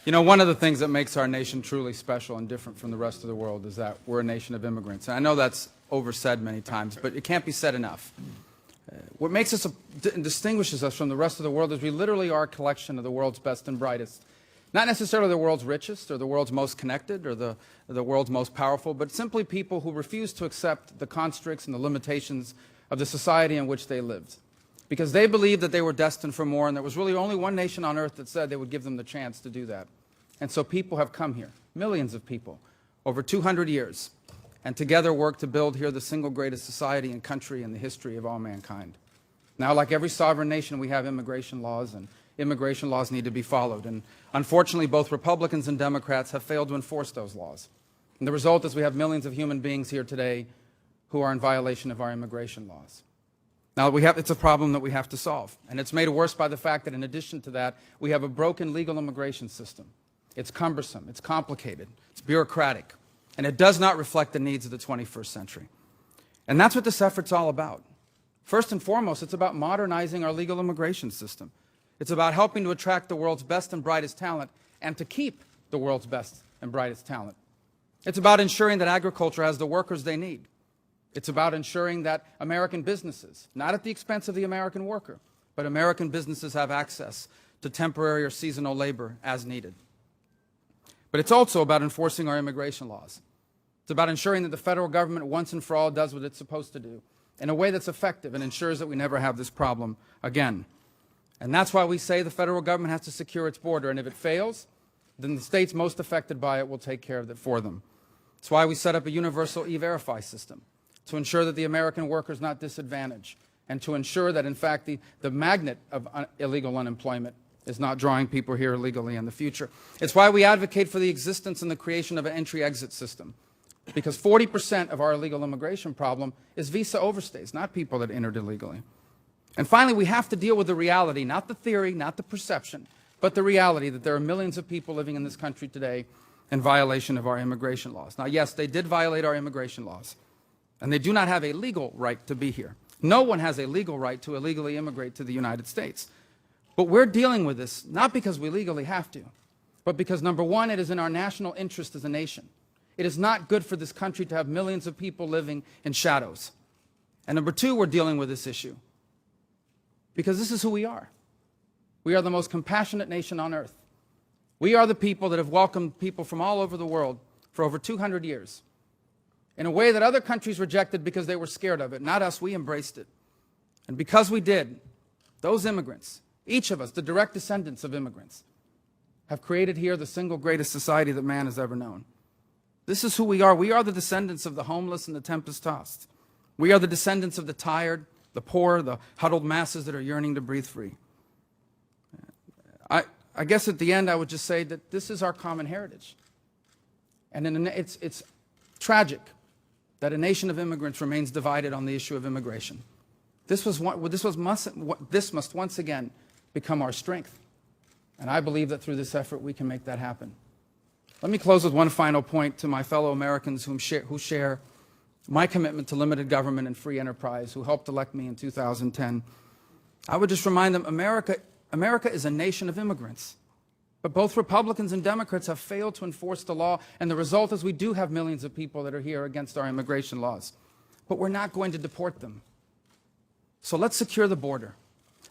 You know, one of the things that makes our nation truly special and different from the rest of the world is that we're a nation of immigrants. And I know that's oversaid many times, but it can't be said enough. What makes us and distinguishes us from the rest of the world is we literally are a collection of the world's best and brightest. Not necessarily the world's richest or the world's most connected or the world's most powerful, but simply people who refuse to accept the constricts and the limitations of the society in which they lived. Because they believed that they were destined for more, and there was really only one nation on earth that said they would give them the chance to do that. And so people have come here, millions of people, over 200 years, and together work to build here the single greatest society and country in the history of all mankind. Now, like every sovereign nation, we have immigration laws, and immigration laws need to be followed. And unfortunately, both Republicans and Democrats have failed to enforce those laws. And the result is we have millions of human beings here today who are in violation of our immigration laws. Now, it's a problem that we have to solve, and it's made worse by the fact that in addition to that, we have a broken legal immigration system. It's cumbersome, it's complicated, it's bureaucratic, and it does not reflect the needs of the 21st century. And that's what this effort's all about. First and foremost, it's about modernizing our legal immigration system. It's about helping to attract the world's best and brightest talent and to keep the world's best and brightest talent. It's about ensuring that agriculture has the workers they need. It's about ensuring that American businesses, not at the expense of the American worker, but American businesses have access to temporary or seasonal labor as needed. But it's also about enforcing our immigration laws. It's about ensuring that the federal government once and for all does what it's supposed to do in a way that's effective and ensures that we never have this problem again. And that's why we say the federal government has to secure its border, and if it fails, then the states most affected by it will take care of it for them. That's why we set up a universal E-Verify system, to ensure that the American worker is not disadvantaged, and to ensure that, in fact, the magnet of illegal unemployment is not drawing people here illegally in the future. It's why we advocate for the existence and the creation of an entry-exit system, because 40% of our illegal immigration problem is visa overstays, not people that entered illegally. And finally, we have to deal with the reality, not the theory, not the perception, but the reality that there are millions of people living in this country today in violation of our immigration laws. Now, yes, they did violate our immigration laws, and they do not have a legal right to be here. No one has a legal right to illegally immigrate to the United States. But we're dealing with this not because we legally have to, but because, number one, it is in our national interest as a nation. It is not good for this country to have millions of people living in shadows. And number two, we're dealing with this issue because this is who we are. We are the most compassionate nation on earth. We are the people that have welcomed people from all over the world for over 200 years. In a way that other countries rejected because they were scared of it. Not us, we embraced it. And because we did, those immigrants, each of us, the direct descendants of immigrants, have created here the single greatest society that man has ever known. This is who we are. We are the descendants of the homeless and the tempest-tossed. We are the descendants of the tired, the poor, the huddled masses that are yearning to breathe free. I guess at the end I would just say that this is our common heritage. And it's tragic that a nation of immigrants remains divided on the issue of immigration. This must once again become our strength. And I believe that through this effort we can make that happen. Let me close with one final point to my fellow Americans who share my commitment to limited government and free enterprise, who helped elect me in 2010. I would just remind them, America is a nation of immigrants. But both Republicans and Democrats have failed to enforce the law, and the result is we do have millions of people that are here against our immigration laws. But we're not going to deport them. So let's secure the border.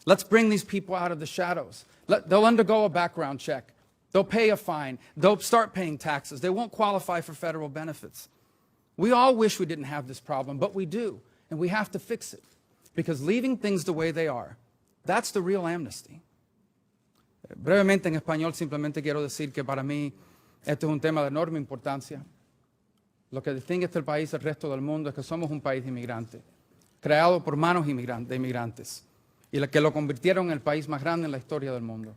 Let's bring these people out of the shadows. They'll undergo a background check. They'll pay a fine. They'll start paying taxes. They won't qualify for federal benefits. We all wish we didn't have this problem, but we do, and we have to fix it. Because leaving things the way they are, that's the real amnesty. Brevemente en español simplemente quiero decir que para mí este es un tema de enorme importancia. Lo que distingue este país del resto del mundo es que somos un país inmigrante, creado por manos de inmigrantes, y que lo convirtieron en el país más grande en la historia del mundo.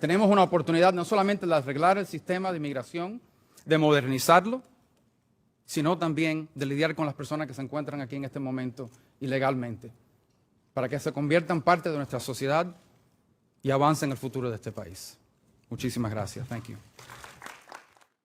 Tenemos una oportunidad no solamente de arreglar el sistema de inmigración, de modernizarlo, sino también de lidiar con las personas que se encuentran aquí en este momento ilegalmente, para que se conviertan parte de nuestra sociedad y avancen en el futuro de este país. Muchísimas gracias. Thank you.